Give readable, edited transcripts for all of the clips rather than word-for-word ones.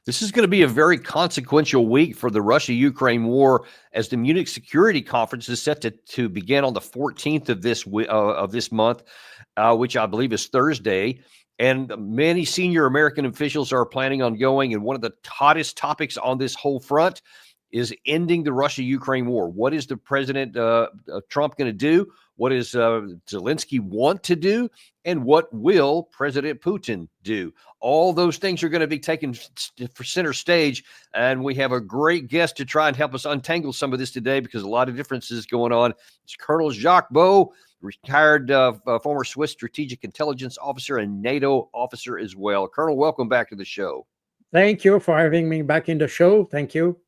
This is going to be a very consequential week for the Russia-Ukraine war, as the Munich Security Conference is set to begin on the 14th of this month, which I believe is Thursday. And many senior American officials are planning on going. And one of the hottest topics on this whole front is ending the Russia-Ukraine war. What is the President Trump going to do? What does Zelensky want to do? And what will President Putin do? All those things are going to be taken for center stage. And we have a great guest to try and help us untangle some of this today, because a lot of differences going on. It's Colonel Jacques Baud, retired former Swiss strategic intelligence officer and NATO officer as well. Colonel, welcome back to the show. Thank you for having me back in the show. Thank you.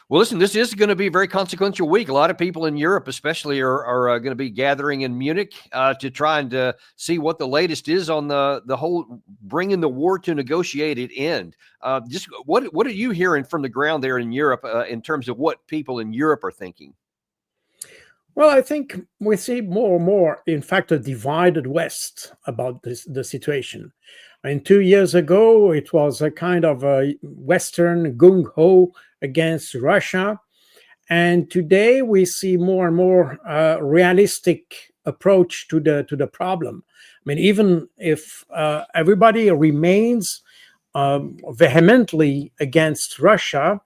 Well, listen, this is going to be a very consequential week. A lot of people in Europe especially are going to be gathering in Munich to try and see what the latest is on the whole bringing the war to negotiated end. Just what are you hearing from the ground there in Europe in terms of what people in Europe are thinking? Well, I think we see more and more, in fact, a divided West about the situation. And 2 years ago, it was a kind of a Western gung-ho against Russia. And today we see more and more realistic approach to the problem. I mean, even if everybody remains vehemently against Russia,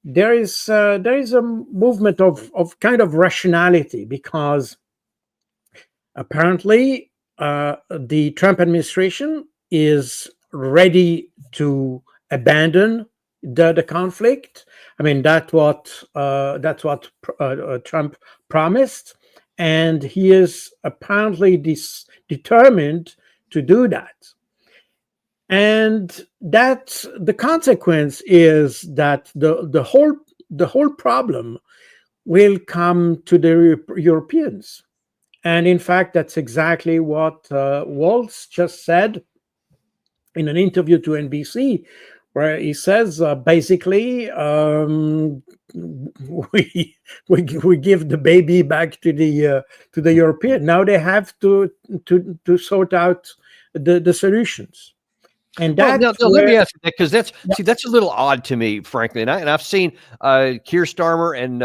there is a movement of kind of rationality, because apparently the Trump administration is ready to abandon the conflict. I mean, that's what Trump promised, and he is apparently determined to do that. And that the consequence is that the whole problem will come to the Europeans. And in fact, that's exactly what Waltz just said in an interview to NBC, where he says basically we give the baby back to the European. Now they have to sort out the solutions. And let me ask you that, because that's a little odd to me, frankly. And I've seen Keir Starmer and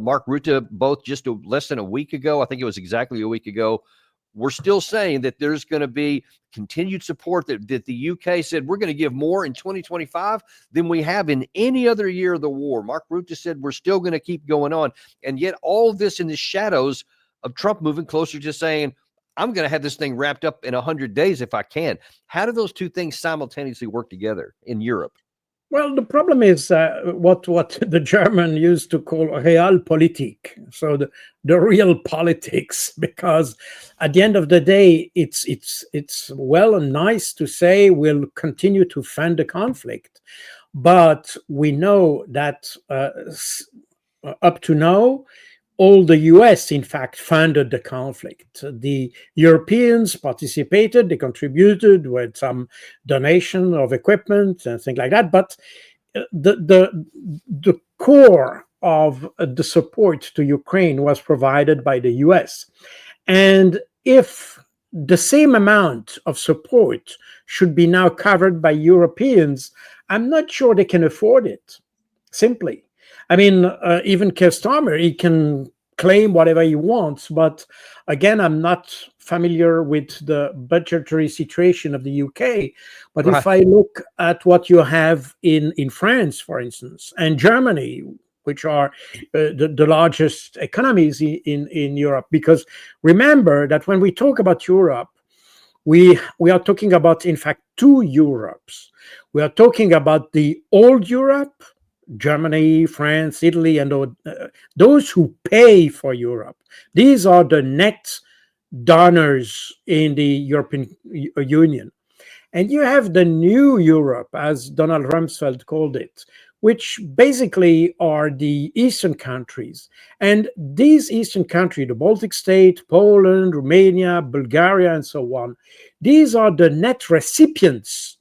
Mark Rutte both just less than a week ago. I think it was exactly a week ago. We're still saying that there's going to be continued support, that the UK said we're going to give more in 2025 than we have in any other year of the war. Mark Rutte said we're still going to keep going on. And yet all of this in the shadows of Trump moving closer to saying, I'm going to have this thing wrapped up in 100 days if I can. How do those two things simultaneously work together in Europe? Well, the problem is what the German used to call realpolitik, so the real politics, because at the end of the day, it's well and nice to say we'll continue to fund the conflict, but we know that up to now, all the US, in fact, funded the conflict. The Europeans participated, they contributed with some donation of equipment and things like that. But the core of the support to Ukraine was provided by the US. And if the same amount of support should be now covered by Europeans, I'm not sure they can afford it, simply. I mean, even Keir Starmer, he can claim whatever he wants, but again, I'm not familiar with the budgetary situation of the UK. But right. If I look at what you have in France, for instance, and Germany, which are the largest economies in Europe, because remember that when we talk about Europe, we are talking about, in fact, two Europes. We are talking about the old Europe, Germany, France, Italy, and those who pay for Europe. These are the net donors in the European Union. And you have the new Europe, as Donald Rumsfeld called it, which basically are the Eastern countries. And these Eastern countries, the Baltic state, Poland, Romania, Bulgaria, and so on, these are the net recipients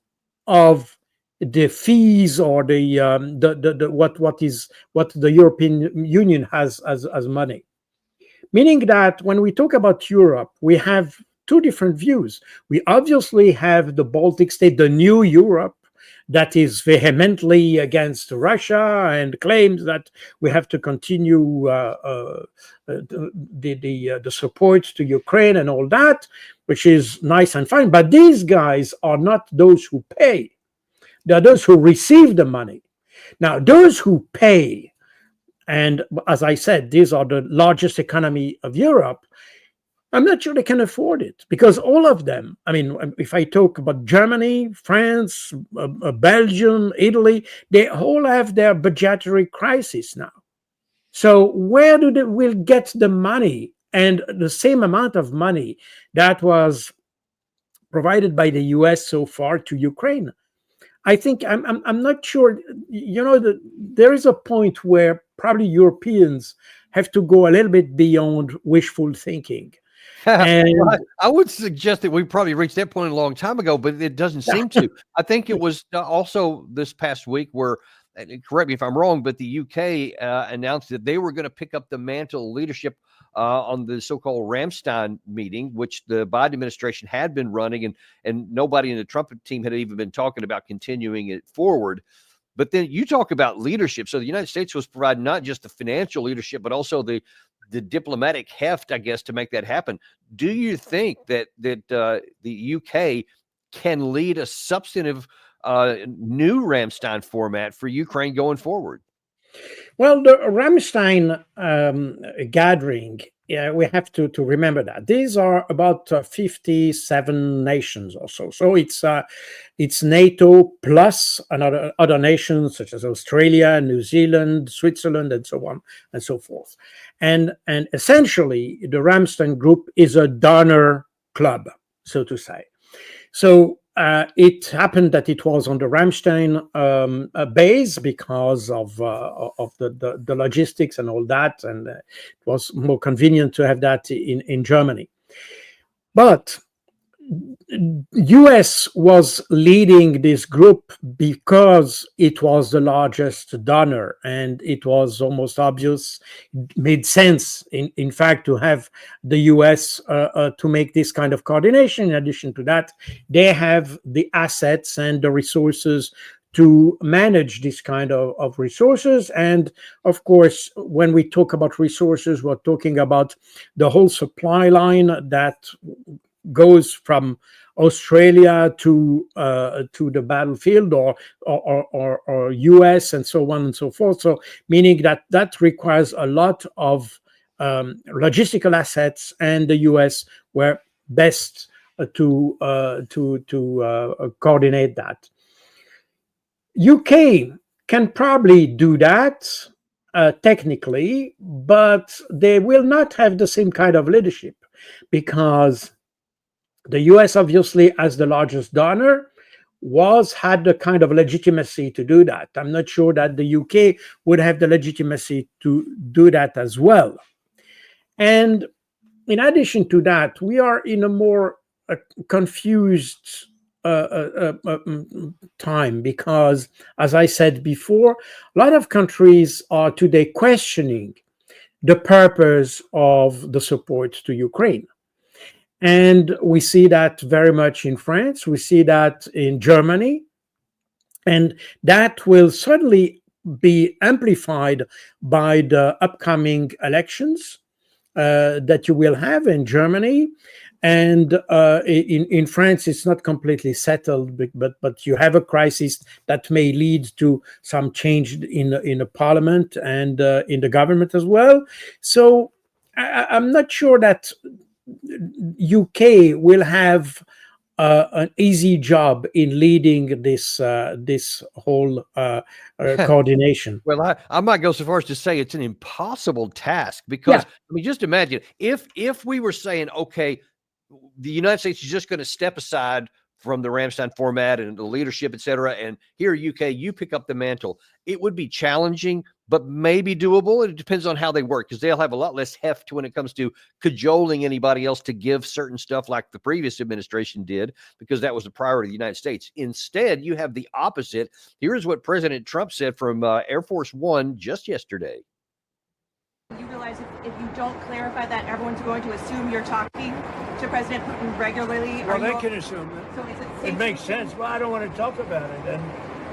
of the fees or what the European Union has as money. Meaning that when we talk about Europe, we have two different views. We obviously have the Baltic state, the new Europe, that is vehemently against Russia and claims that we have to continue the support to Ukraine and all that, which is nice and fine. But these guys are not those who pay. They are those who receive the money. Now, those who pay, and as I said, these are the largest economy of Europe. I'm not sure they can afford it, because all of them, I mean, if I talk about Germany, France, Belgium, Italy, they all have their budgetary crisis now. So where do they will get the money, and the same amount of money that was provided by the US so far to Ukraine? I think I'm not sure. There is a point where probably Europeans have to go a little bit beyond wishful thinking. And Well, I would suggest that we probably reached that point a long time ago, but it doesn't seem to. I think it was also this past week where, and correct me if I'm wrong, but the UK announced that they were going to pick up the mantle of leadership on the so-called Ramstein meeting, which the Biden administration had been running, and nobody in the Trump team had even been talking about continuing it forward. But then you talk about leadership. So the United States was providing not just the financial leadership, but also the diplomatic heft, I guess, to make that happen. Do you think that the UK can lead a substantive new Ramstein format for Ukraine going forward? well, the Ramstein gathering, yeah, we have to remember that these are about 57 nations or so. So it's NATO plus another other nations such as Australia, New Zealand, Switzerland, and so on and so forth. And essentially, the Ramstein group is a donor club, so to say. So it happened that it was on the Ramstein base because of the logistics and all that, and it was more convenient to have that in Germany. But US was leading this group because it was the largest donor, and it was almost obvious, it made sense in fact to have the US to make this kind of coordination. In addition to that, they have the assets and the resources to manage this kind of resources. And of course, when we talk about resources, we're talking about the whole supply line that goes from Australia to the battlefield, or US, and so on and so forth. So meaning that requires a lot of logistical assets, and the US were best to coordinate that. UK can probably do that technically, but they will not have the same kind of leadership, because the US, obviously, as the largest donor, had the kind of legitimacy to do that. I'm not sure that the UK would have the legitimacy to do that as well. And in addition to that, we are in a more confused time, because, as I said before, a lot of countries are today questioning the purpose of the support to Ukraine. And we see that very much in France. We see that in Germany. And that will certainly be amplified by the upcoming elections that you will have in Germany. And in France, it's not completely settled, but you have a crisis that may lead to some change in the parliament and in the government as well. So I'm not sure that UK will have an easy job in leading this whole coordination. Well, I might go so far as to say it's an impossible task, because I mean, just imagine if we were saying, okay, the United States is just going to step aside from the Ramstein format and the leadership, et cetera, and here, UK, you pick up the mantle. It would be challenging, but maybe doable. It depends on how they work, because they'll have a lot less heft when it comes to cajoling anybody else to give certain stuff like the previous administration did, because that was the priority of the United States. Instead, you have the opposite. Here's what President Trump said from Air Force One just yesterday. You realize if you don't clarify that, everyone's going to assume you're talking to President Putin regularly? Well, they can assume that. So is it safe It makes sense. Well, I don't want to talk about it. And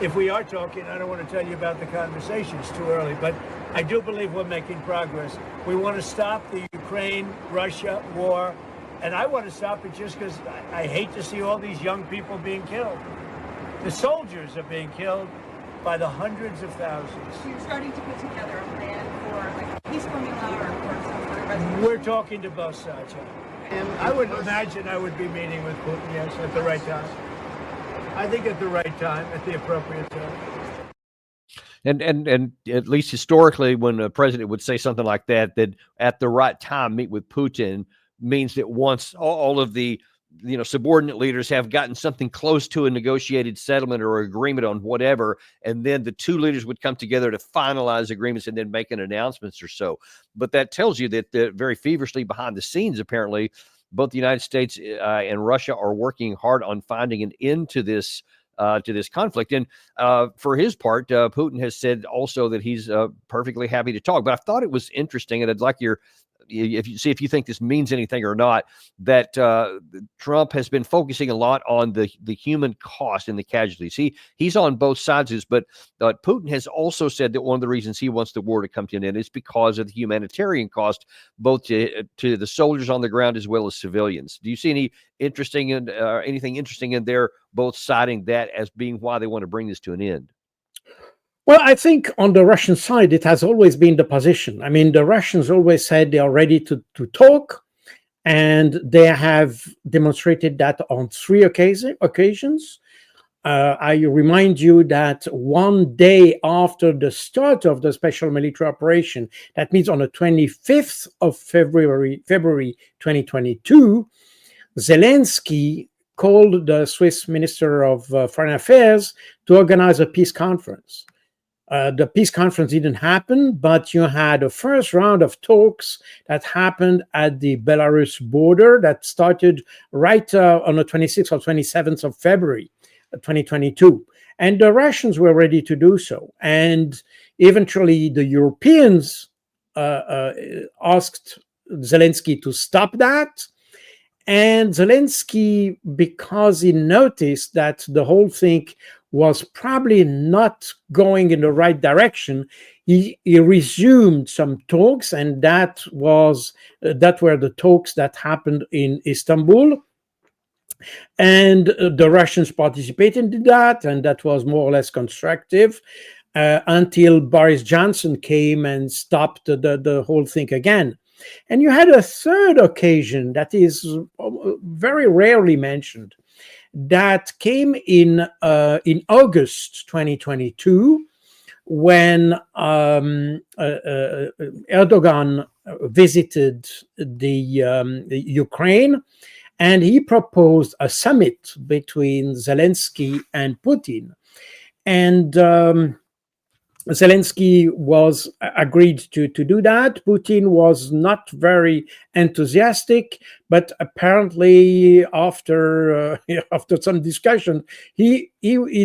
if we are talking, I don't want to tell you about the conversation. It's too early. But I do believe we're making progress. We want to stop the Ukraine-Russia war. And I want to stop it just because I hate to see all these young people being killed. The soldiers are being killed by the hundreds of thousands. So you're starting to put together a plan for like a peace formula or some sort of resolution? We're talking to both sides. And I would imagine I would be meeting with Putin, yes, at the right time. I think at the right time, at the appropriate time. And at least historically, when a president would say something like that at the right time meet with Putin means that once all of the subordinate leaders have gotten something close to a negotiated settlement or agreement on whatever, and then the two leaders would come together to finalize agreements and then make an announcements or so. But that tells you that very feverishly behind the scenes, apparently, both the United States and Russia are working hard on finding an end to this conflict. And for his part, Putin has said also that he's perfectly happy to talk. But I thought it was interesting, and I'd like if you think this means anything or not, that Trump has been focusing a lot on the human cost and the casualties. He's on both sides of this, but Putin has also said that one of the reasons he wants the war to come to an end is because of the humanitarian cost, both to the soldiers on the ground as well as civilians. Do you see anything interesting in there, both citing that as being why they want to bring this to an end? Well, I think on the Russian side, it has always been the position. I mean, the Russians always said they are ready to talk, and they have demonstrated that on 3 occasions. I remind you that one day after the start of the special military operation, that means on the 25th of February 2022, Zelensky called the Swiss Minister of Foreign Affairs to organize a peace conference. The peace conference didn't happen, but you had a first round of talks that happened at the Belarus border that started right on the 26th or 27th of February 2022. And the Russians were ready to do so. And eventually the Europeans asked Zelensky to stop that. And Zelensky, because he noticed that the whole thing was probably not going in the right direction, he resumed some talks, and that were the talks that happened in Istanbul. And the Russians participated in that, and that was more or less constructive until Boris Johnson came and stopped the whole thing again. And you had a third occasion that is very rarely mentioned, that came in August 2022, when Erdogan visited the Ukraine, and he proposed a summit between Zelensky and Putin. And Zelensky was agreed to do that. Putin was not very enthusiastic, but apparently after some discussion, he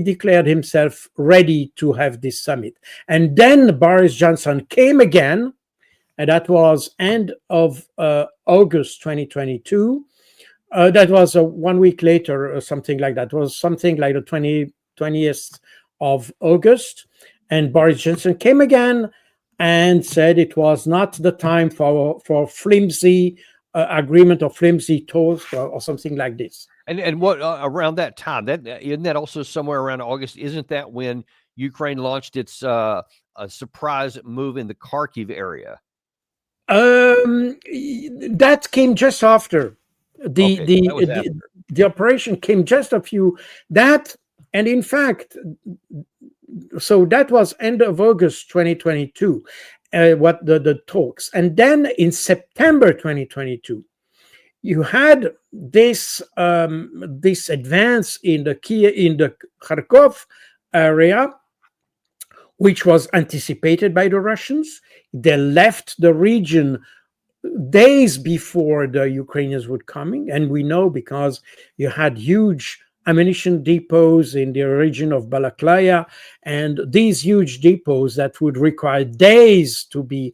declared himself ready to have this summit. And then Boris Johnson came again, and that was end of August 2022. That was 1 week later or something like that. It was something like the 20th of August. And Boris Johnson came again and said it was not the time for flimsy agreement or flimsy talks or something like this. And what around that time, isn't that also somewhere around August? Isn't that when Ukraine launched its a surprise move in the Kharkiv area? That came just after. The operation came just a few that, and in fact, so that was end of August 2022, what the talks. And then in September 2022, you had this advance in the Kharkov area, which was anticipated by the Russians. They left the region days before the Ukrainians would coming, and we know because you had huge ammunition depots in the region of Balaklaya, and these huge depots that would require days to be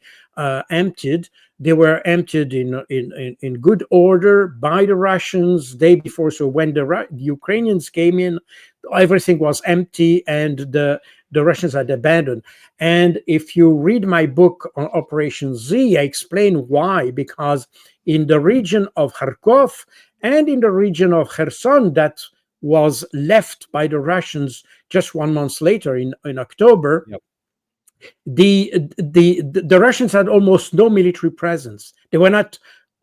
emptied They were emptied in good order by the Russians day before. So when the Ukrainians came in, everything was empty and the Russians had abandoned. And if you read my book on Operation Z, I explain why. Because in the region of Kharkov and in the region of Kherson, that was left by the Russians just 1 month later in October, Yep. the Russians had almost no military presence. They were not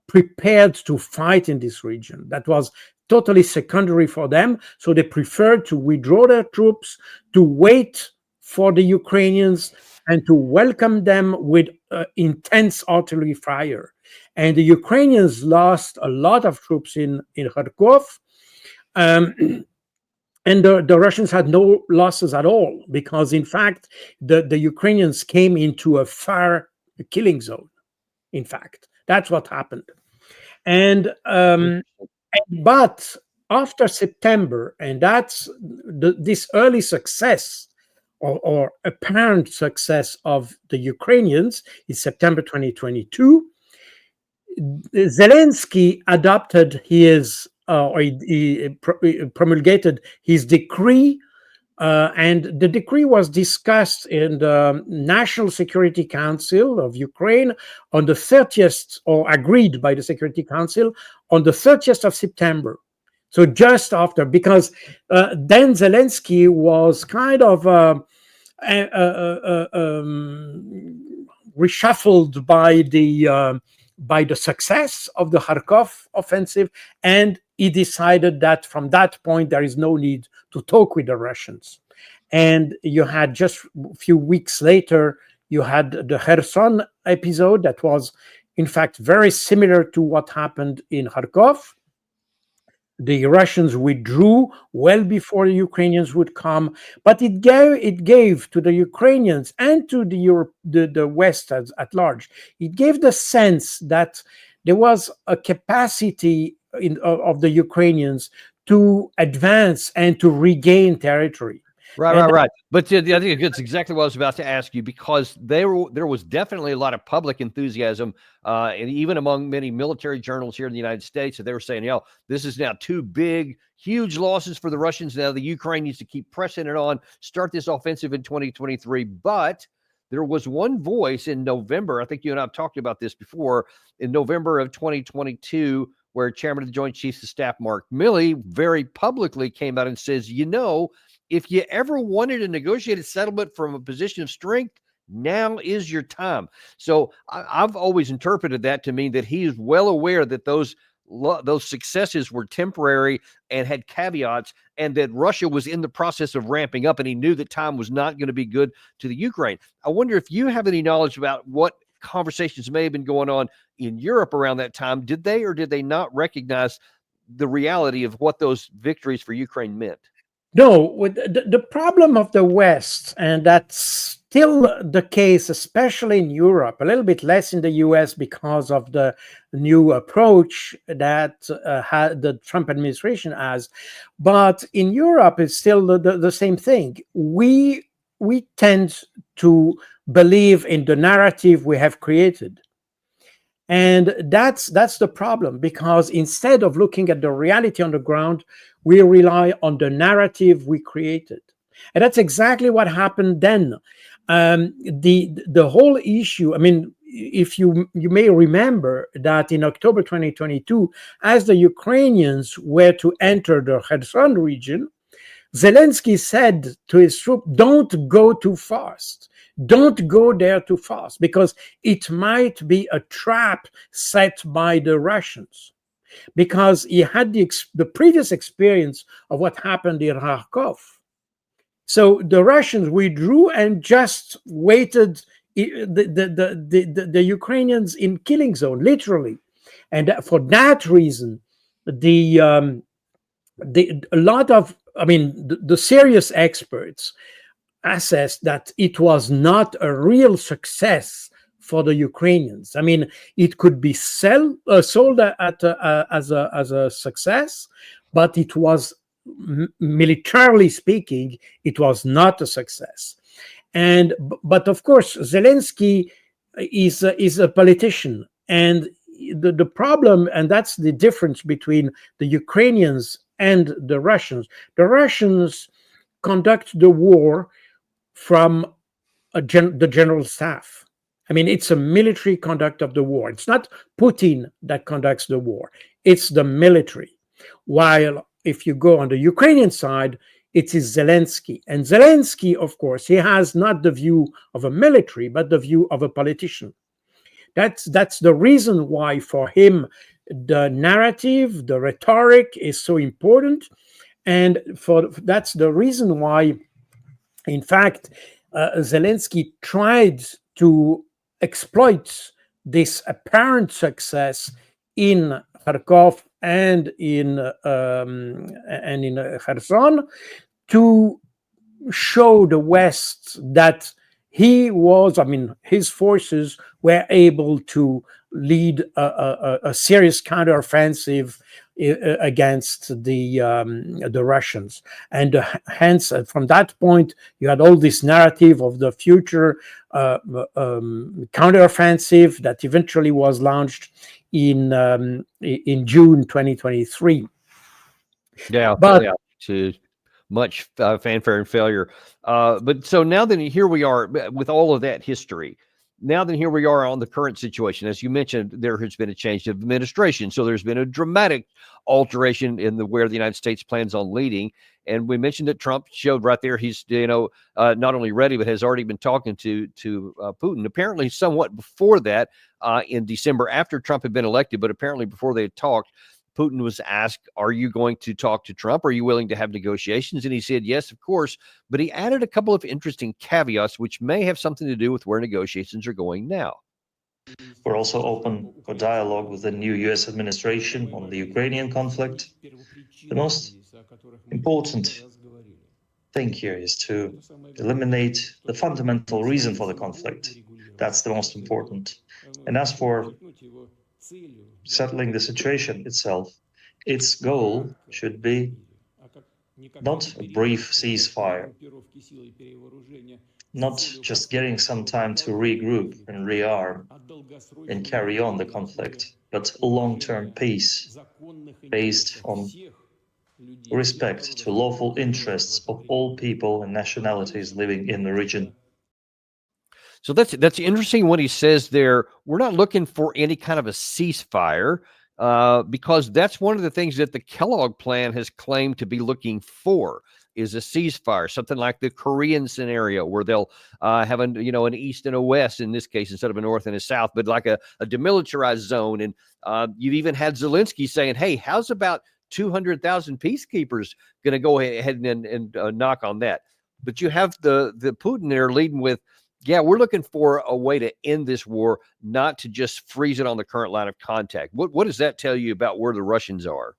prepared to fight in this region. That was totally secondary for them. So they preferred to withdraw their troops, to wait for the Ukrainians, and to welcome them with intense artillery fire. And the Ukrainians lost a lot of troops in Kharkov. And the Russians had no losses at all, because in fact, the Ukrainians came into a fire killing zone. In fact, that's what happened. And but after September, and that's this early success or apparent success of the Ukrainians in September 2022, Zelensky adopted his or he promulgated his decree, and the decree was discussed in the National Security Council of Ukraine on the 30th, or agreed by the Security Council on the 30th of September. So just after, because then Zelensky was kind of reshuffled by the success of the Kharkov offensive, and he decided that from that point there is no need to talk with the Russians. And you had just a few weeks later, you had the Kherson episode that was in fact very similar to what happened in Kharkov. The Russians withdrew well before the Ukrainians would come, but it gave to the Ukrainians and to the West at large, it gave the sense that there was a capacity of the Ukrainians to advance and to regain territory. Right. But I think it's exactly what I was about to ask you, because there was definitely a lot of public enthusiasm, and even among many military journals here in the United States, that they were saying, this is now two big, huge losses for the Russians. Now the Ukraine needs to keep pressing it on, start this offensive in 2023. But there was one voice in November, I think you and I have talked about this before, in November of 2022, where Chairman of the Joint Chiefs of Staff, Mark Milley, very publicly came out and says, if you ever wanted a negotiated settlement from a position of strength, now is your time. So I've always interpreted that to mean that he is well aware that those successes were temporary and had caveats, and that Russia was in the process of ramping up, and he knew that time was not going to be good to the Ukraine. I wonder if you have any knowledge about what conversations may have been going on in Europe around that time. Did they or did they not recognize the reality of what those victories for Ukraine meant? No, with the problem of the West, and that's still the case, especially in Europe, a little bit less in the US because of the new approach that the Trump administration has. But in Europe, it's still the same thing. We tend to believe in the narrative we have created. And that's the problem, because instead of looking at the reality on the ground, we rely on the narrative we created. And that's exactly what happened then. The whole issue, I mean, if you may remember that in October 2022, as the Ukrainians were to enter the Kherson region, Zelensky said to his troops, don't go too fast. Don't go there too fast, because it might be a trap set by the Russians. Because he had the previous experience of what happened in Kharkov. So the Russians withdrew and just waited the Ukrainians in killing zone, literally. And for that reason, the serious experts assessed that it was not a real success for the Ukrainians. I mean, it could be sold as a success, but it was, militarily speaking, it was not a success. But of course, Zelensky is a politician, And the problem, and that's the difference between the Ukrainians and the Russians. The Russians conduct the war from the general staff. I mean, it's a military conduct of the war. It's not Putin that conducts the war, it's the military. While if you go on the Ukrainian side, it is Zelensky. And Zelensky, of course, he has not the view of a military, but the view of a politician. That's the reason why for him the narrative, the rhetoric is so important. And that's the reason why, in fact, Zelensky tried to exploit this apparent success in Kharkov and in Kherson to show the West that he was, I mean, his forces were able to lead a serious counteroffensive against the Russians. And hence, from that point, you had all this narrative of the future counteroffensive that eventually was launched in June 2023. Yeah, But yeah, to much fanfare and failure. But so now then here we are with all of that history. Now then here we are on the current situation. As you mentioned, there has been a change of administration. So there's been a dramatic alteration in where the United States plans on leading. And we mentioned that Trump showed right there he's, not only ready, but has already been talking to Putin. Apparently somewhat before that, in December, after Trump had been elected, but apparently before they had talked, Putin was asked, are you going to talk to Trump? Are you willing to have negotiations? And he said, yes, of course. But he added a couple of interesting caveats, which may have something to do with where negotiations are going now. We're also open for dialogue with the new US administration on the Ukrainian conflict. The most important thing here is to eliminate the fundamental reason for the conflict. That's the most important. And as for settling the situation itself, its goal should be not a brief ceasefire, not just getting some time to regroup and rearm and carry on the conflict, but long-term peace based on respect to lawful interests of all people and nationalities living in the region. So that's interesting what he says there. We're not looking for any kind of a ceasefire because that's one of the things that the Kellogg plan has claimed to be looking for is a ceasefire, something like the Korean scenario where they'll have an east and a west in this case instead of a north and a south, but like a demilitarized zone. And you've even had Zelensky saying, hey, how's about 200,000 peacekeepers going to go ahead and knock on that? But you have the Putin there leading with, yeah, we're looking for a way to end this war, not to just freeze it on the current line of contact. What does that tell you about where the Russians are?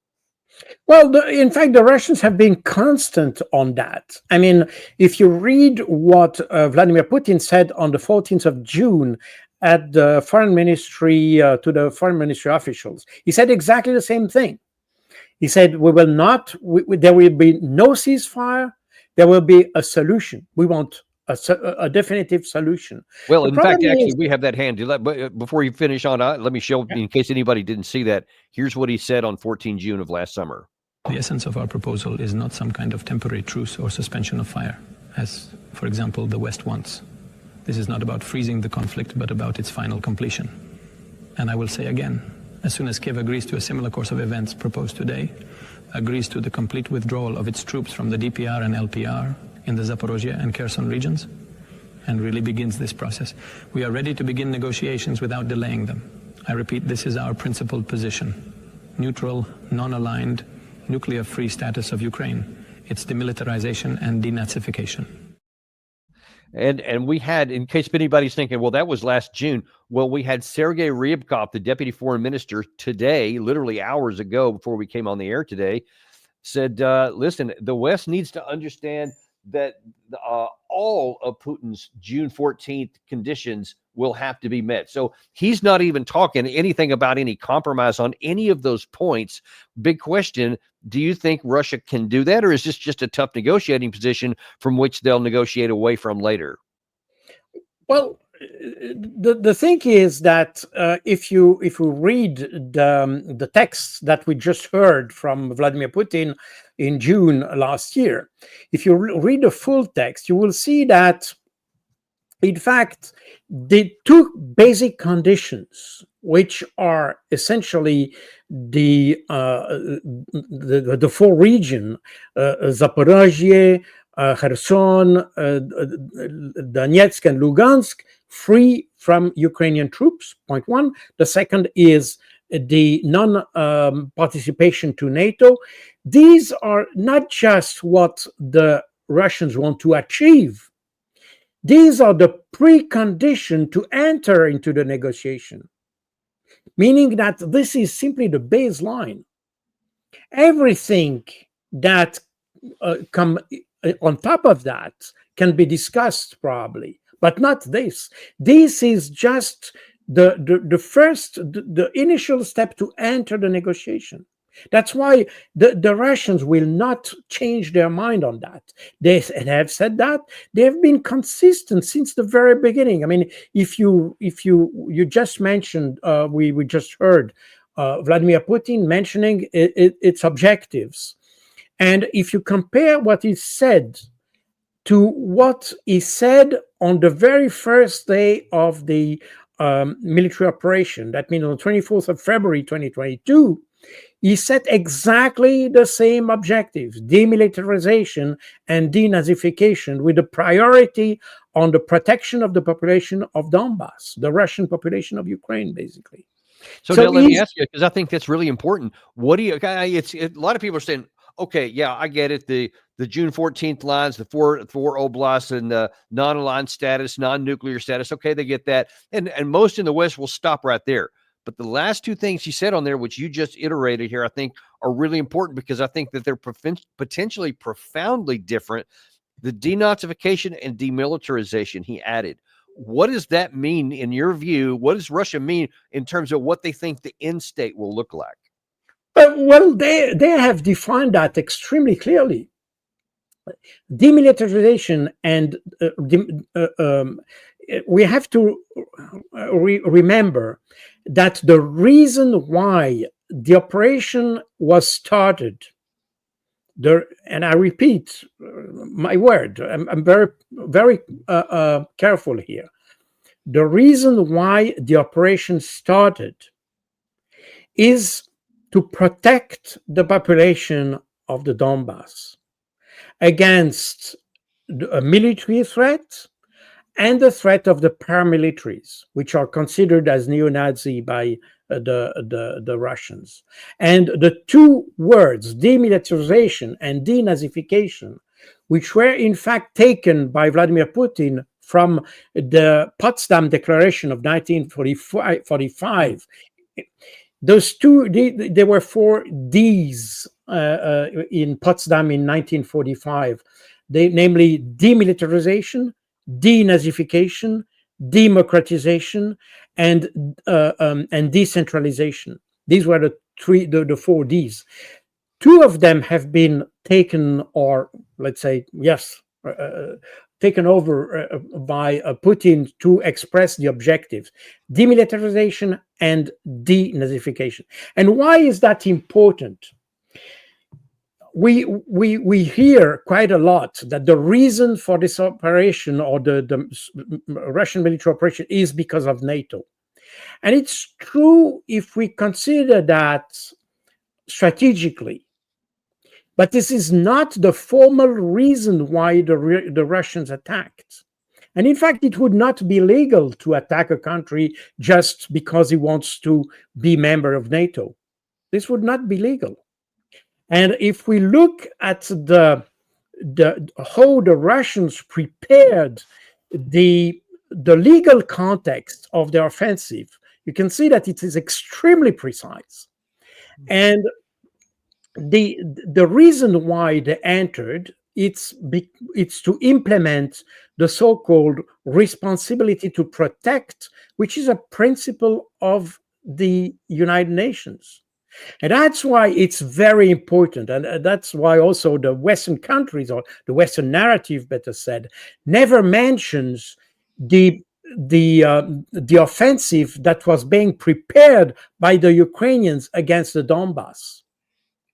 Well, in fact, the Russians have been constant on that. I mean, if you read what Vladimir Putin said on the 14th of June at the foreign ministry, to the foreign ministry officials, he said exactly the same thing. He said, we will not, there will be no ceasefire, there will be a solution. We want a definitive solution. Well, in fact, actually, we have that handy. But before you finish on, let me show, in case anybody didn't see that, here's what he said on 14 June of last summer. The essence of our proposal is not some kind of temporary truce or suspension of fire, as, for example, the West wants. This is not about freezing the conflict, but about its final completion. And I will say again, as soon as Kiev agrees to a similar course of events proposed today, agrees to the complete withdrawal of its troops from the DPR and LPR in the Zaporozhye and Kherson regions, and really begins this process, we are ready to begin negotiations without delaying them. I repeat, this is our principled position. Neutral, non-aligned, nuclear-free status of Ukraine, its demilitarization and denazification. And we had, in case anybody's thinking, well, that was last June. Well, we had Sergei Ryabkov, the deputy foreign minister, today, literally hours ago before we came on the air today, said, listen, the West needs to understand that all of Putin's June 14th conditions will have to be met. So he's not even talking anything about any compromise on any of those points. Big question, do you think Russia can do that, or is this just a tough negotiating position from which they'll negotiate away from later? Well, the thing is that if you read the texts that we just heard from Vladimir Putin in June last year, if you read the full text, you will see that, in fact, the two basic conditions, which are essentially the four region, Zaporozhye, Kherson, Donetsk, and Lugansk, free from Ukrainian troops, point one. The second is the non-participation to NATO. These are not just what the Russians want to achieve. These are the precondition to enter into the negotiation, meaning that this is simply the baseline. Everything that come on top of that can be discussed probably, but not this. This is just the first, the initial step to enter the negotiation. That's why the Russians will not change their mind on that. They have said that. They have been consistent since the very beginning. I mean, if you just mentioned, we just heard Vladimir Putin mentioning its objectives. And if you compare what he said to what he said on the very first day of the military operation, that means on the 24th of February 2022, he set exactly the same objectives: demilitarization and denazification, with a priority on the protection of the population of Donbass, the Russian population of Ukraine, basically. So now let me ask you, because I think that's really important. What do you? A lot of people are saying, okay, yeah, I get it. The June 14th lines, the four oblasts, and the non-aligned status, non-nuclear status. Okay, they get that, and most in the West will stop right there. But the last two things he said on there, which you just iterated here, I think are really important, because I think that they're potentially profoundly different. The denazification and demilitarization, he added. What does that mean in your view? What does Russia mean in terms of what they think the end state will look like? Well, they have defined that extremely clearly. Demilitarization and we have to remember that the reason why the operation was started, and I repeat my word, I'm very, very careful here. The reason why the operation started is to protect the population of the Donbass against a military threat and the threat of the paramilitaries, which are considered as neo-Nazi by the Russians. And the two words, demilitarization and denazification, which were in fact taken by Vladimir Putin from the Potsdam Declaration of 1945, those two, there were four Ds in Potsdam in 1945, namely demilitarization, denazification, democratization, and decentralization. These were the four Ds. Two of them have been taken, or let's say, yes, taken over by Putin to express the objectives: demilitarization and denazification. And why is that important? We hear quite a lot that the reason for this operation, or the Russian military operation, is because of NATO. And it's true if we consider that strategically. But this is not the formal reason why the Russians attacked. And in fact, it would not be legal to attack a country just because he wants to be member of NATO. This would not be legal. And if we look at how the Russians prepared the legal context of their offensive, you can see that it is extremely precise. And the reason why they entered, it's to implement the so-called responsibility to protect, which is a principle of the United Nations. And that's why it's very important. And that's why also the Western countries, or the Western narrative, better said, never mentions the the offensive that was being prepared by the Ukrainians against the Donbass.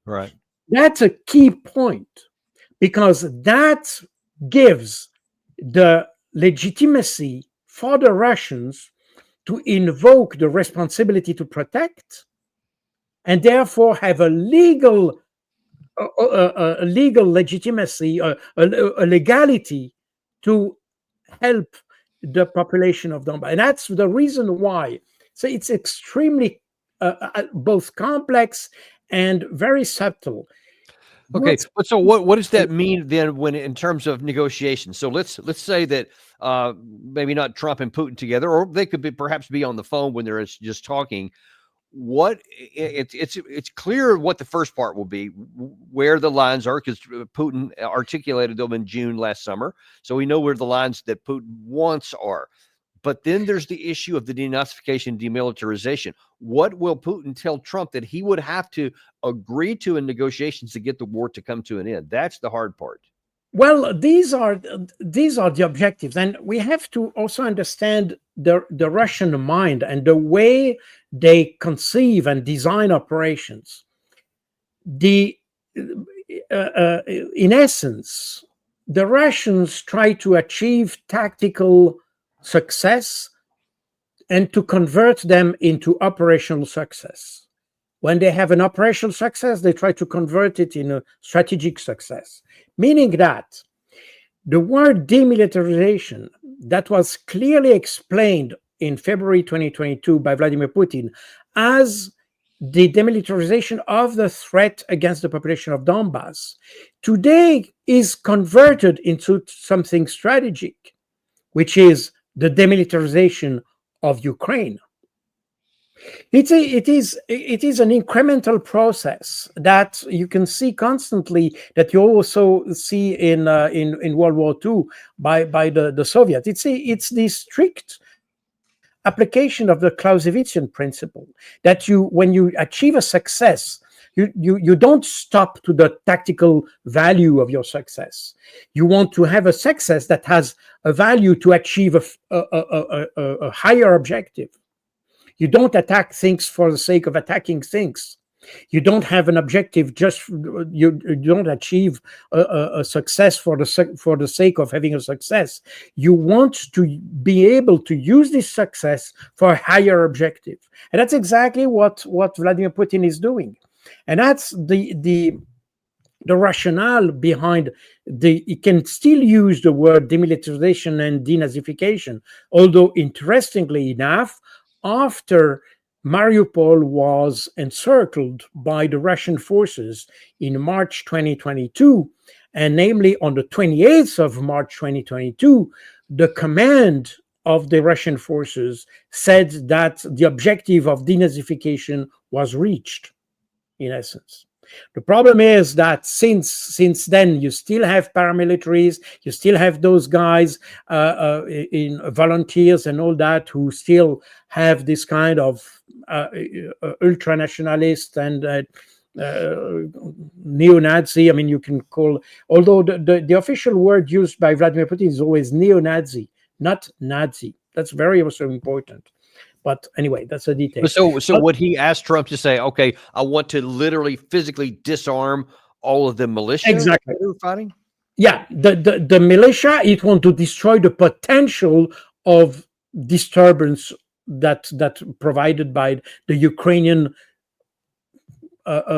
Right. That's a key point, because that gives the legitimacy for the Russians to invoke the responsibility to protect, and therefore have a legal legitimacy, a legality to help the population of Donbass. And that's the reason why. So it's extremely both complex and very subtle. Okay, but so what does that mean then when in terms of negotiations? So let's say that maybe not Trump and Putin together, or they could be perhaps be on the phone when they're just talking. It's clear what the first part will be, where the lines are, because Putin articulated them in June last summer, so we know where the lines that Putin wants are. But then there's the issue of the denazification, demilitarization. What will Putin tell Trump that he would have to agree to in negotiations to get the war to come to an end? That's the hard part. Well, these are the objectives, and we have to also understand the Russian mind and the way they conceive and design operations. In essence, the Russians try to achieve tactical success and to convert them into operational success. When they have an operational success, they try to convert it in a strategic success, meaning that the word demilitarization that was clearly explained in February 2022 by Vladimir Putin as the demilitarization of the threat against the population of Donbass today is converted into something strategic, which is the demilitarization of Ukraine. It is an incremental process that you can see constantly, that you also see in World War II by the Soviets. It's the strict application of the Clausewitzian principle that when you achieve a success, you don't stop to the tactical value of your success. You want to have a success that has a value to achieve a higher objective. You don't attack things for the sake of attacking things. You don't have an objective you don't achieve a success for the sake of having a success. You want to be able to use this success for a higher objective, and that's exactly what Vladimir Putin is doing, and that's the rationale behind he can still use the word demilitarization and denazification, although interestingly enough, after Mariupol was encircled by the Russian forces in March 2022, and namely on the 28th of March 2022, the command of the Russian forces said that the objective of denazification was reached, in essence. The problem is that since then, you still have paramilitaries, you still have those guys in volunteers and all that who still have this kind of ultra-nationalist and neo-Nazi. I mean, you can call, although the official word used by Vladimir Putin is always neo-Nazi, not Nazi. That's very also important. But anyway, that's a detail. So would he ask Trump to say, okay, I want to literally physically disarm all of the militia exactly that they're fighting? Yeah, the militia, it want to destroy the potential of disturbance that provided by the Ukrainian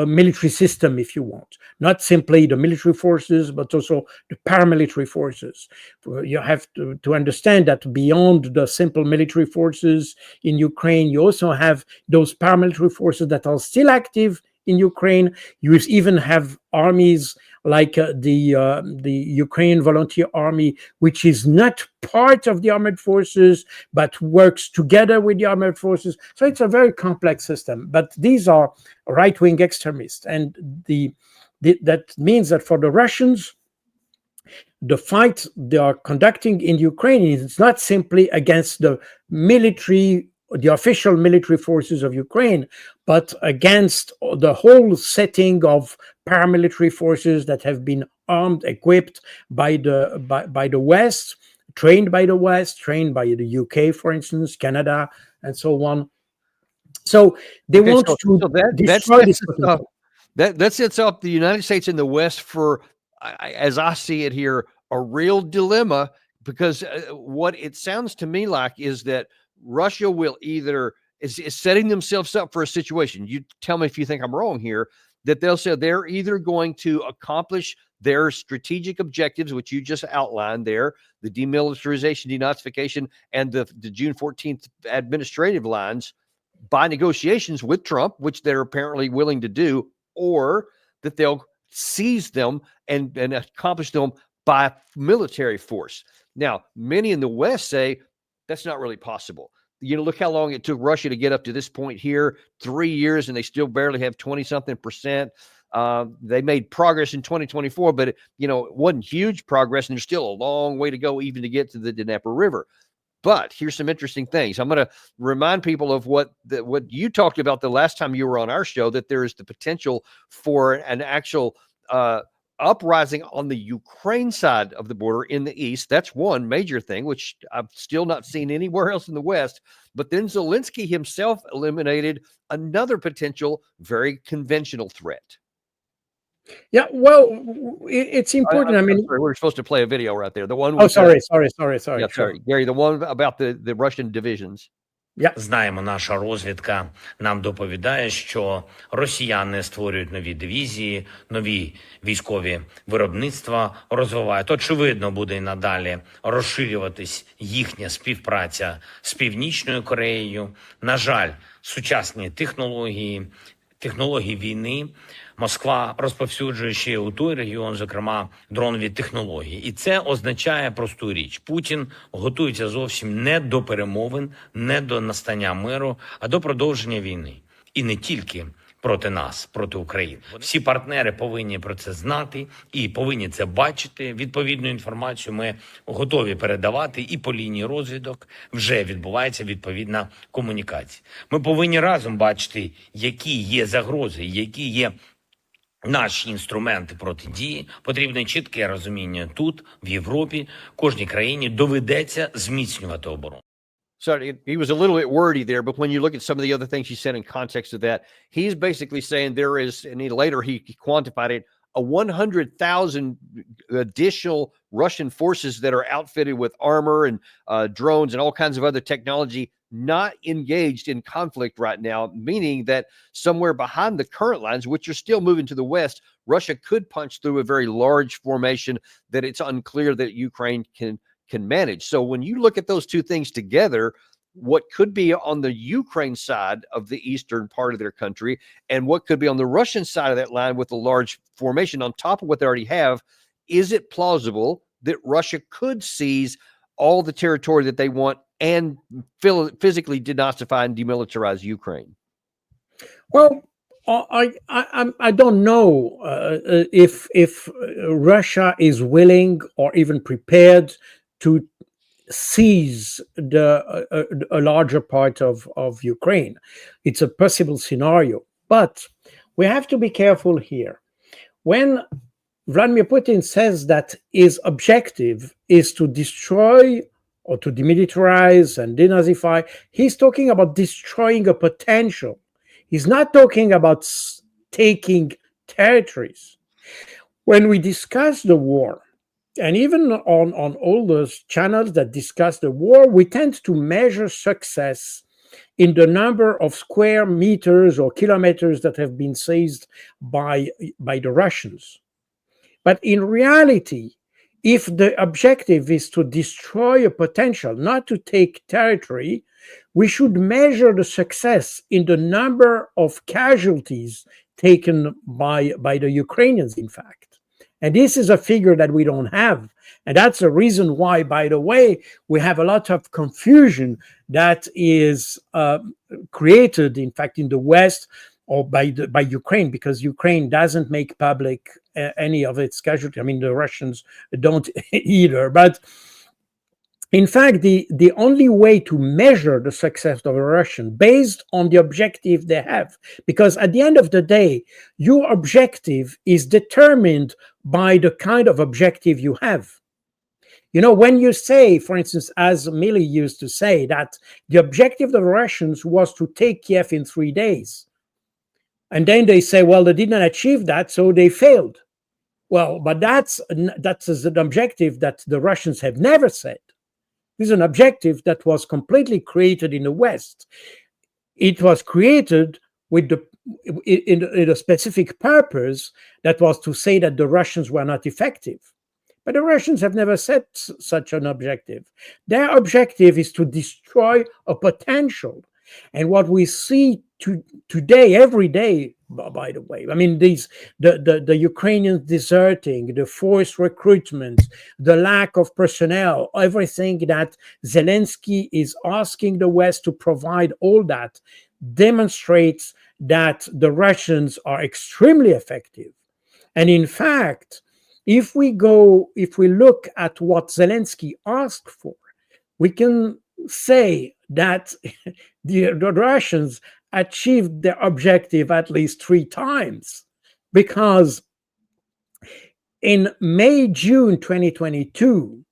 military system, if you want. Not simply the military forces, but also the paramilitary forces. You have to understand that beyond the simple military forces in Ukraine, you also have those paramilitary forces that are still active in Ukraine. You even have armies like the Ukrainian Volunteer Army, which is not part of the armed forces, but works together with the armed forces. So it's a very complex system. But these are right-wing extremists. And that means that for the Russians, the fight they are conducting in Ukraine is not simply against the official military forces of Ukraine, but against the whole setting of paramilitary forces that have been armed, equipped by the West trained by the West, trained by the UK, for instance, Canada, and so on. So they Okay, want so to that destroy this sets potential. up that sets up the United States and the West for, as I see it here, a real dilemma, because what it sounds to me like is that Russia will either is setting themselves up for a situation. You tell me if you think I'm wrong here. That they'll say they're either going to accomplish their strategic objectives, which you just outlined there, the demilitarization, denazification, and the June 14th administrative lines, by negotiations with Trump, which they're apparently willing to do, or that they'll seize them and accomplish them by military force. Now, many in the West say that's not really possible. You know, look how long it took Russia to get up to this point here, 3 years, and they still barely have 20-something%. They made progress in 2024, but it wasn't huge progress, and there's still a long way to go even to get to the Dnieper River. But here's some interesting things. I'm going to remind people of what you talked about the last time you were on our show, that there is the potential for an actual uprising on the Ukraine side of the border in the east. That's one major thing, which I've still not seen anywhere else in the West. But then Zelensky himself eliminated another potential, very conventional threat. Yeah, well, it's important. I mean, sorry, we were supposed to play a video right there. The one. Oh, sorry. Yeah, Sure. sorry, Gary. The one about the Russian divisions. Знаємо, наша розвідка нам доповідає, що росіяни створюють нові дивізії, нові військові виробництва розвивають. Очевидно, буде і надалі розширюватись їхня співпраця з Північною Кореєю. На жаль, сучасні технології війни Москва розповсюджує ще у той регіон, зокрема, дронові технології. І це означає просту річ. Путін готується зовсім не до перемовин, не до настання миру, а до продовження війни. І не тільки проти нас, проти України. Всі партнери повинні про це знати і повинні це бачити. Відповідну інформацію ми готові передавати, і по лінії розвідок вже відбувається відповідна комунікація. Ми повинні разом бачити, які є загрози, які є наші інструменти протидії. Потрібне чітке розуміння тут, в Європі, кожній країні доведеться зміцнювати оборону. Sorry, he was a little bit wordy there, but when you look at some of the other things he said in context of that, he's basically saying there is, and later he quantified it, a 100,000 additional Russian forces that are outfitted with armor and drones and all kinds of other technology, not engaged in conflict right now, meaning that somewhere behind the current lines, which are still moving to the west, Russia could punch through a very large formation that it's unclear that Ukraine can manage. So when you look at those two things together, what could be on the Ukraine side of the eastern part of their country and what could be on the Russian side of that line with a large formation on top of what they already have, is it plausible that Russia could seize all the territory that they want and physically denazify and demilitarize Ukraine? Well, I don't know if Russia is willing or even prepared to seize a larger part of Ukraine. It's a possible scenario, but we have to be careful here. When Vladimir Putin says that his objective is to destroy or to demilitarize and denazify, he's talking about destroying a potential. He's not talking about taking territories. When we discuss the war, and even on all those channels that discuss the war, we tend to measure success in the number of square meters or kilometers that have been seized by the Russians. But in reality, if the objective is to destroy a potential, not to take territory, we should measure the success in the number of casualties taken by the Ukrainians, in fact. And this is a figure that we don't have. And that's a reason why, by the way, we have a lot of confusion that is created, in fact, in the West or by Ukraine, because Ukraine doesn't make public any of its casualties. I mean, the Russians don't either. But in fact, the only way to measure the success of a Russian based on the objective they have, because at the end of the day, your objective is determined by the kind of objective you have. When you say, for instance, as Milley used to say, that the objective of the Russians was to take Kiev in 3 days, and then they say, well, they didn't achieve that, so they failed. Well, but that's an objective that the Russians have never said. This is an objective that was completely created in the West. It was created with in a specific purpose, that was to say that the Russians were not effective. But the Russians have never set such an objective. Their objective is to destroy a potential. And what we see today, every day, by the way, I mean, the Ukrainians deserting, the forced recruitment, the lack of personnel, everything that Zelensky is asking the West to provide, all that demonstrates that the Russians are extremely effective. And in fact, if we look at what Zelensky asked for, we can say that the Russians achieved their objective at least 3 times, because in May-June 2022,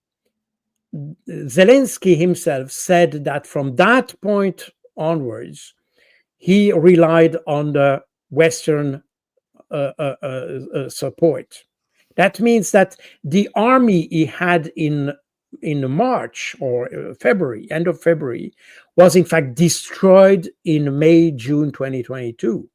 Zelensky himself said that from that point onwards, he relied on the Western support. That means that the army he had in March or February, end of February, was in fact destroyed in May, June 2022.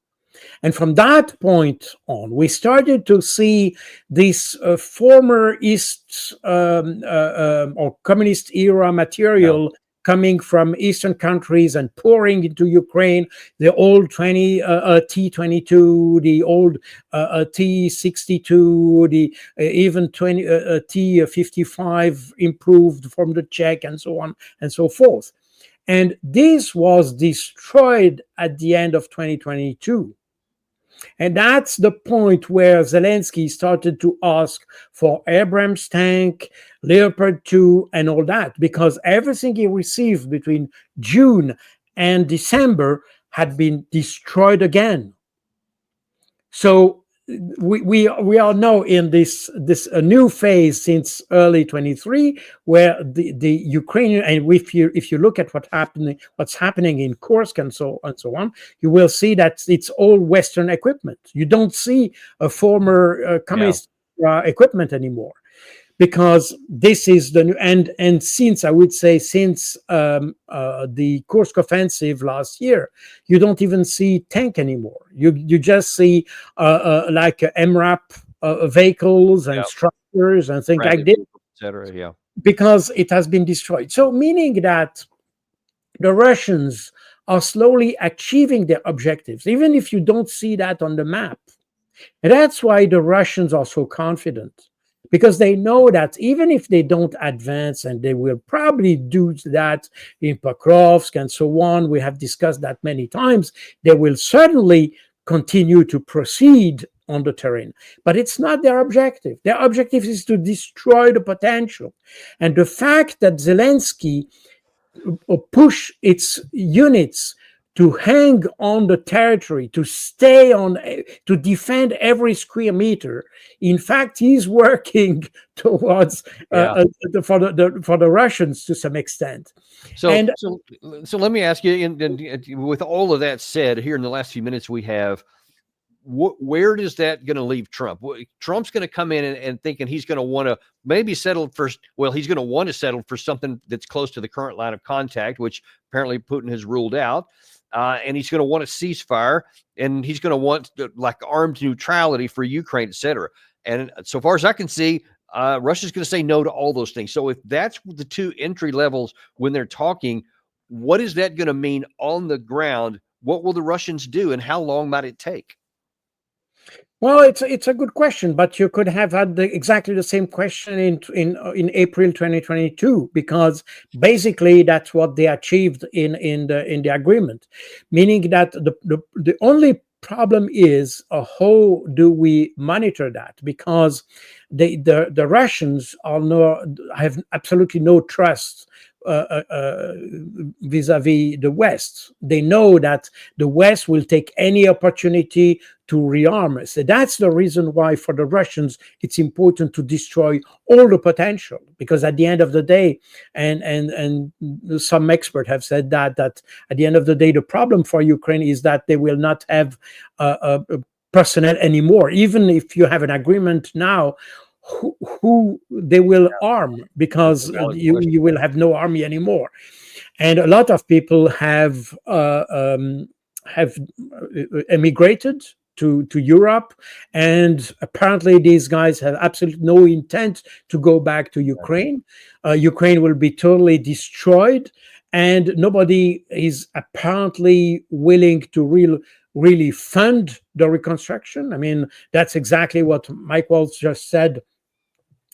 And from that point on, we started to see this former East or communist era material coming from Eastern countries and pouring into Ukraine, the old T-22, the old T-62, the even T-55 improved from the Czech, and so on and so forth. And this was destroyed at the end of 2022. And that's the point where Zelensky started to ask for Abrams tank, Leopard 2, and all that, because everything he received between June and December had been destroyed again. So we are now in this new phase since early 23, where the Ukrainian, and if you look at what's happening in Kursk and so on, you will see that it's all Western equipment. You don't see a former communist equipment anymore, because this is the new, and since I would say since the Kursk offensive last year, you don't even see tank anymore. You just see like MRAP vehicles and structures and things like this, etc. Yeah, because it has been destroyed. So meaning that the Russians are slowly achieving their objectives, even if you don't see that on the map. And that's why the Russians are so confident, because they know that even if they don't advance, and they will probably do that in Pokrovsk and so on, we have discussed that many times, they will certainly continue to proceed on the terrain. But it's not their objective. Their objective is to destroy the potential. And the fact that Zelensky push its units to hang on the territory, to stay on, to defend every square meter. In fact, he's working towards for the Russians to some extent. So let me ask you, and with all of that said, here in the last few minutes we have, where is that going to leave Trump? Trump's going to come in and thinking he's going to want to maybe settle for, well, he's going to want to settle for something that's close to the current line of contact, which apparently Putin has ruled out. And he's going to want a ceasefire, and he's going to want like armed neutrality for Ukraine, et cetera. And so far as I can see, Russia's going to say no to all those things. So if that's the two entry levels when they're talking, what is that going to mean on the ground? What will the Russians do, and how long might it take? Well, it's a good question, but you could have had exactly the same question in April 2022, because basically that's what they achieved in the agreement, meaning that the only problem is how do we monitor that, because the Russians have absolutely no trust vis-a-vis the West. They know that the West will take any opportunity to rearm us. So that's the reason why for the Russians it's important to destroy all the potential, because at the end of the day, and some experts have said that at the end of the day, the problem for Ukraine is that they will not have personnel anymore. Even if you have an agreement now, who they will arm, because you will have no army anymore. And a lot of people have emigrated to Europe, and apparently these guys have absolutely no intent to go back to Ukraine. Ukraine will be totally destroyed, and nobody is apparently willing to really fund the reconstruction. I mean, that's exactly what Mike Waltz just said.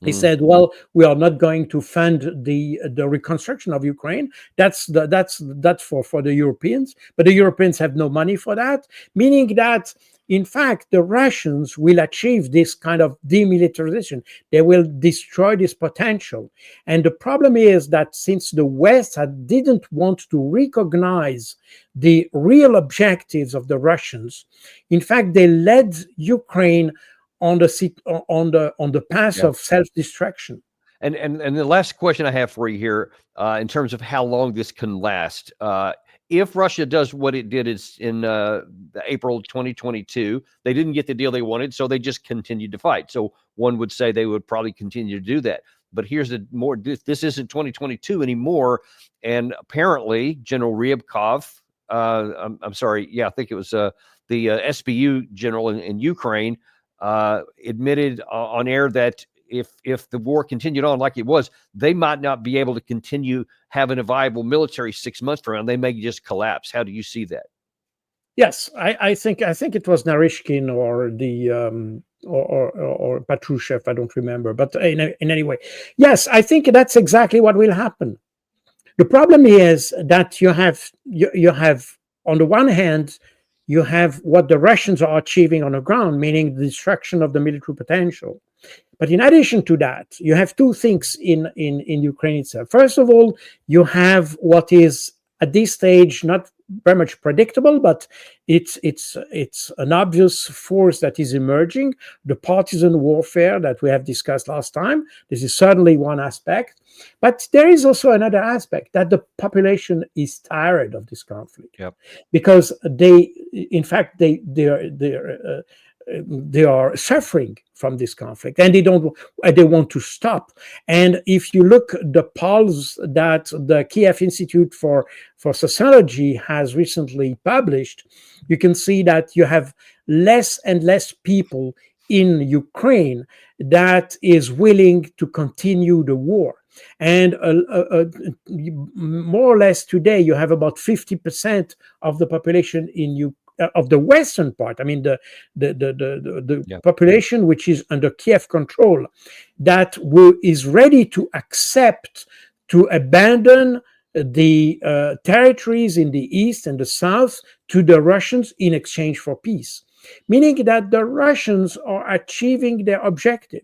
He said, "Well, we are not going to fund the reconstruction of Ukraine. That's for the Europeans, but the Europeans have no money for that." Meaning that, in fact, the Russians will achieve this kind of demilitarization. They will destroy this potential. And the problem is that since the West didn't want to recognize the real objectives of the Russians, in fact, they led Ukraine on the path of self-destruction. And the last question I have for you here, in terms of how long this can last, if Russia does what it did in April 2022, they didn't get the deal they wanted, so they just continued to fight. So one would say they would probably continue to do that. But here's this isn't 2022 anymore, and apparently General Ryabkov, I'm sorry, yeah, I think it was the SBU general in Ukraine, admitted on air that if the war continued on like it was, they might not be able to continue having a viable military 6 months from now. They may just collapse. How do you see that? Yes, I think it was Narishkin or the or Patrushev, I don't remember, but in any way, yes, I think that's exactly what will happen. The problem is that you have on the one hand, you have what the Russians are achieving on the ground, meaning the destruction of the military potential. But in addition to that, you have two things in Ukraine itself. First of all, you have what is at this stage not very much predictable, but it's an obvious force that is emerging, the partisan warfare that we have discussed last time. This is certainly one aspect. But there is also another aspect, that the population is tired of this conflict. Yep. Because they are suffering from this conflict, and they want to stop. And if you look the polls that the Kiev Institute for Sociology has recently published, you can see that you have less and less people in Ukraine that is willing to continue the war. And more or less today, you have about 50% of the population of the western part. I mean, the population which is under Kiev control, that is ready to accept to abandon the territories in the east and the south to the Russians in exchange for peace. Meaning that the Russians are achieving their objective.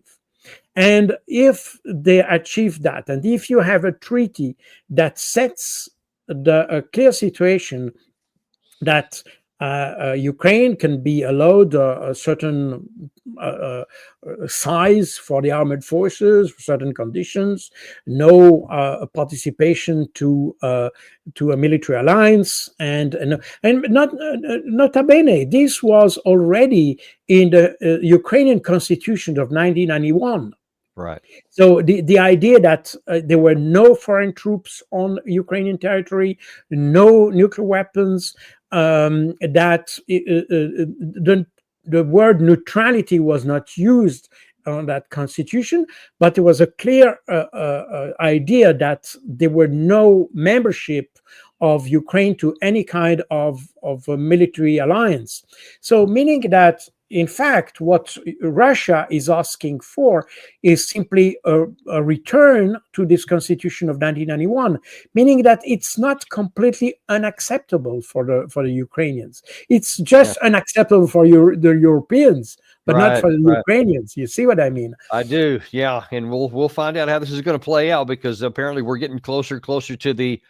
And if they achieve that, and if you have a treaty that sets a clear situation that Ukraine can be allowed a certain size for the armed forces, certain conditions, no participation to a military alliance, and nota bene, this was already in the Ukrainian constitution of 1991. Right. So the idea that there were no foreign troops on Ukrainian territory, no nuclear weapons, that the word neutrality was not used on that constitution, but there was a clear idea that there were no membership of Ukraine to any kind of a military alliance. So meaning that, in fact, what Russia is asking for is simply a return to this constitution of 1991, meaning that it's not completely unacceptable for the Ukrainians. It's just unacceptable for the Europeans, but not for the Right. Ukrainians. You see what I mean? I do, yeah, and we'll find out how this is going to play out, because apparently we're getting closer to the,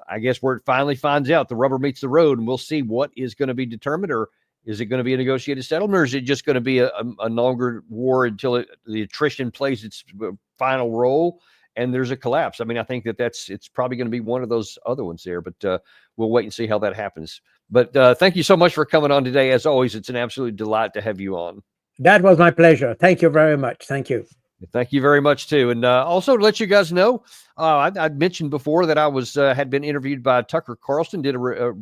I guess, where it finally finds out the rubber meets the road, and we'll see what is going to be determined. Or is it going to be a negotiated settlement, or is it just going to be a longer war until the attrition plays its final role and there's a collapse? I mean, I think it's probably going to be one of those other ones there, but we'll wait and see how that happens. But thank you so much for coming on today. As always, it's an absolute delight to have you on. That was my pleasure. Thank you very much. Thank you. Thank you very much too. And also to let you guys know, I'd mentioned before that I was had been interviewed by Tucker Carlson, did a report.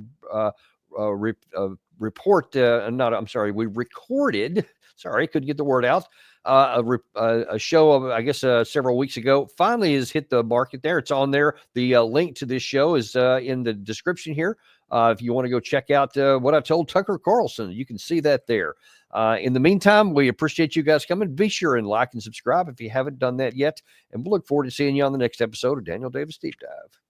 We recorded. Sorry, couldn't get the word out. A show of, I guess, several weeks ago. Finally has hit the market there. It's on there. The link to this show is in the description here. If you want to go check out what I told Tucker Carlson, you can see that there. In the meantime, we appreciate you guys coming. Be sure and like and subscribe if you haven't done that yet. And we'll look forward to seeing you on the next episode of Daniel Davis Deep Dive.